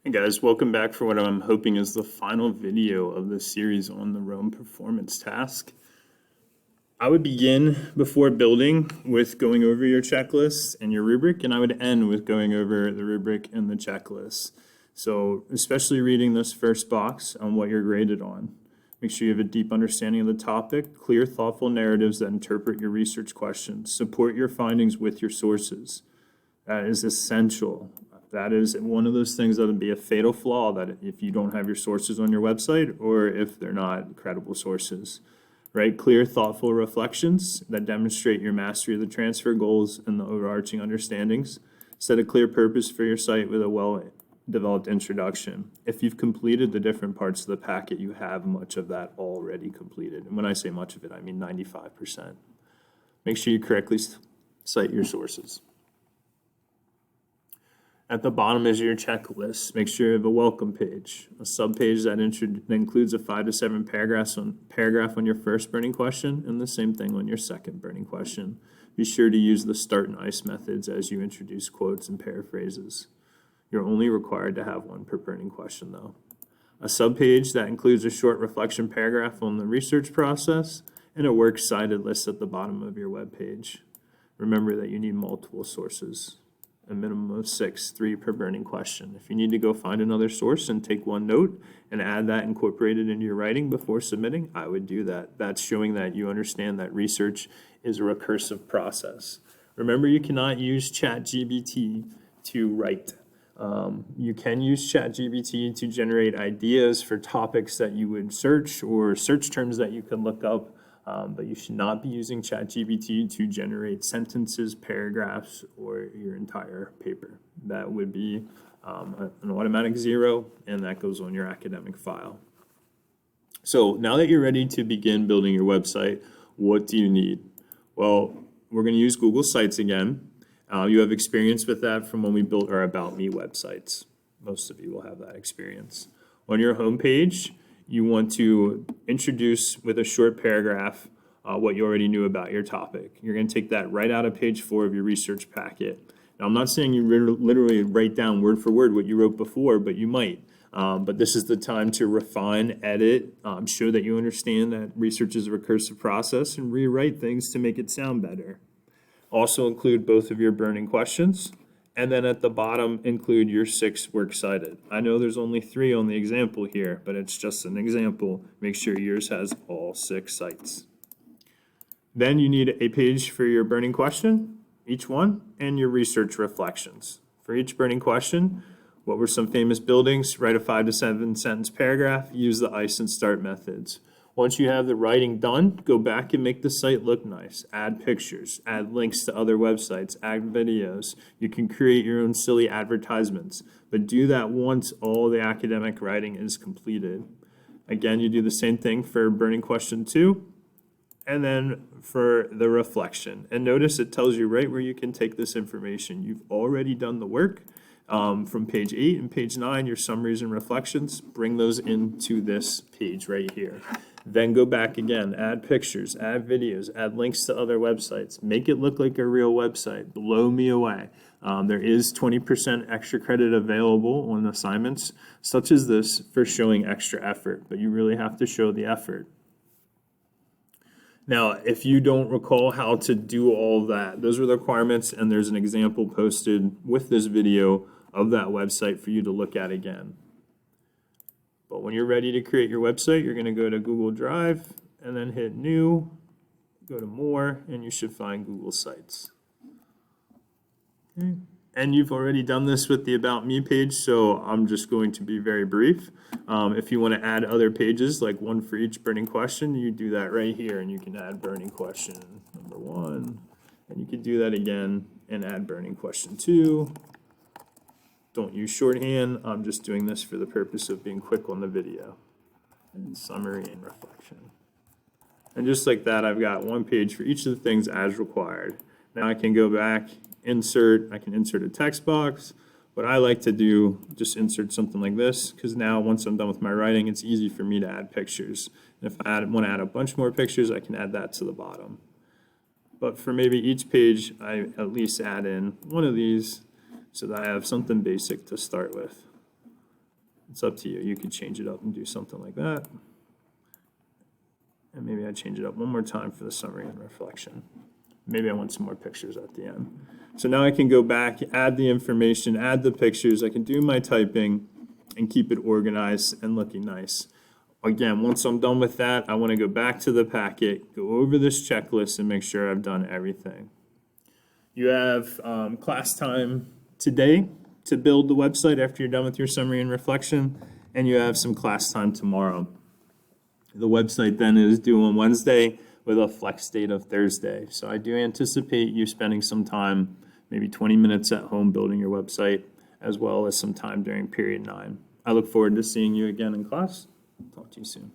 Hey guys, welcome back for what I'm hoping is the final video of the series on the Rome performance task. I would begin before building with going over your checklist and your rubric, and I would end with going over the rubric and the checklist. So especially reading this first box on what you're graded on. Make sure you have a deep understanding of the topic, clear, thoughtful narratives that interpret your research questions, support your findings with your sources. That is essential. That is one of those things that would be a fatal flaw, that if you don't have your sources on your website or if they're not credible sources, right? Clear, thoughtful reflections that demonstrate your mastery of the transfer goals and the overarching understandings. Set a clear purpose for your site with a well-developed introduction. If you've completed the different parts of the packet, you have much of that already completed. And when I say much of it, I mean 95%. Make sure you correctly cite your sources. At the bottom is your checklist. Make sure you have a welcome page, a subpage that includes a 5 to 7 paragraph on your first burning question, and the same thing on your second burning question. Be sure to use the start and ice methods as you introduce quotes and paraphrases. You're only required to have one per burning question, though. A subpage that includes a short reflection paragraph on the research process, and a works cited list at the bottom of your web page. Remember that you need multiple sources. A minimum of 6, 3 per burning question. If you need to go find another source and take one note and add that incorporated into your writing before submitting, I would do that. That's showing that you understand that research is a recursive process. Remember, you cannot use ChatGPT to write. You can use ChatGPT to generate ideas for topics that you would search or search terms that you can look up. But you should not be using ChatGPT to generate sentences, paragraphs, or your entire paper. That would be an automatic 0, and that goes on your academic file. So now that you're ready to begin building your website, what do you need? Well, we're going to use Google Sites again. You have experience with that from when we built our About Me websites. Most of you will have that experience. On your homepage, you want to introduce with a short paragraph what you already knew about your topic. You're going to take that right out of page 4 of your research packet. Now, I'm not saying you literally write down word for word what you wrote before, but you might. But this is the time to refine, edit, show that you understand that research is a recursive process, and rewrite things to make it sound better. Also include both of your burning questions. And then at the bottom, include your 6 works cited. I know there's only 3 on the example here, but it's just an example. Make sure yours has all 6 sites. Then you need a page for your burning question, each one, and your research reflections. For each burning question, what were some famous buildings? Write a 5 to 7 sentence paragraph. Use the ice and start methods. Once you have the writing done, go back and make the site look nice. Add pictures, add links to other websites, add videos. You can create your own silly advertisements, but do that once all the academic writing is completed. Again, you do the same thing for burning question 2, and then for the reflection. And notice it tells you right where you can take this information. You've already done the work. From page 8 and page 9, your summaries and reflections, bring those into this page right here. Then go back again, add pictures, add videos, add links to other websites. Make it look like a real website. Blow me away. There is 20% extra credit available on assignments such as this for showing extra effort, but you really have to show the effort. Now, if you don't recall how to do all that, those are the requirements, and there's an example posted with this video of that website for you to look at again. But when you're ready to create your website, you're going to go to Google Drive and then hit New, go to More, and you should find Google Sites. Okay. And you've already done this with the About Me page, so I'm just going to be very brief. If you want to add other pages, like one for each burning question, you do that right here, and you can add burning question number 1, and you can do that again and add burning question 2. Don't use shorthand. I'm just doing this for the purpose of being quick on the video. And summary and reflection. And just like that, I've got one page for each of the things as required. Now I can go back, I can insert a text box. What I like to do, just insert something like this, because now once I'm done with my writing, it's easy for me to add pictures. And if I want to add a bunch more pictures, I can add that to the bottom. But for maybe each page, I at least add in one of these so that I have something basic to start with. It's up to you. You could change it up and do something like that. And maybe I change it up one more time for the summary and reflection. Maybe I want some more pictures at the end. So now I can go back, add the information, add the pictures. I can do my typing and keep it organized and looking nice. Again, once I'm done with that, I want to go back to the packet, go over this checklist, and make sure I've done everything. You have class time today to build the website after you're done with your summary and reflection, and you have some class time tomorrow. The website then is due on Wednesday with a flex date of Thursday. So I do anticipate you spending some time, maybe 20 minutes at home building your website, as well as some time during period 9. I look forward to seeing you again in class. Talk to you soon.